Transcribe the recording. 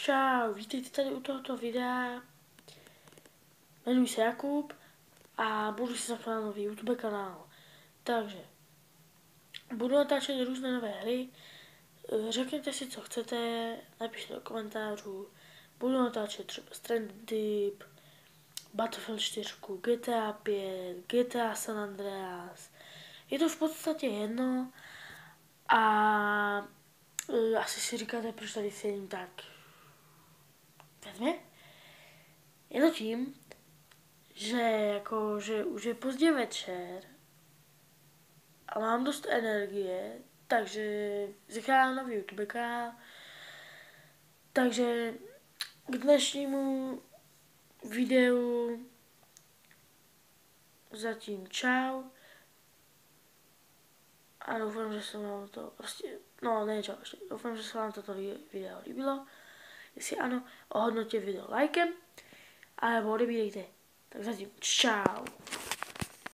Čau, vítejte tady u tohoto videa. Jmenuji se Jakub a budu si zakládat nový YouTube kanál. Takže budu natáčet různé nové hry. Řekněte si, co chcete, napište do komentářů. Budu natáčet třeba Stranded Deep, Battlefield 4, GTA 5, GTA San Andreas. Je to v podstatě jedno a asi si říkáte, proč tady sedím tak. Vezme? Je to tím, že už je pozdě večer a mám dost energie, takže zakládám nový YouTube kanál. Takže k dnešnímu videu zatím čau a doufám, že se vám to doufám, že se vám toto video líbilo. Jestli ano, ohodnoťte video lajkem, alebo odebírejte. Tak zatím čau.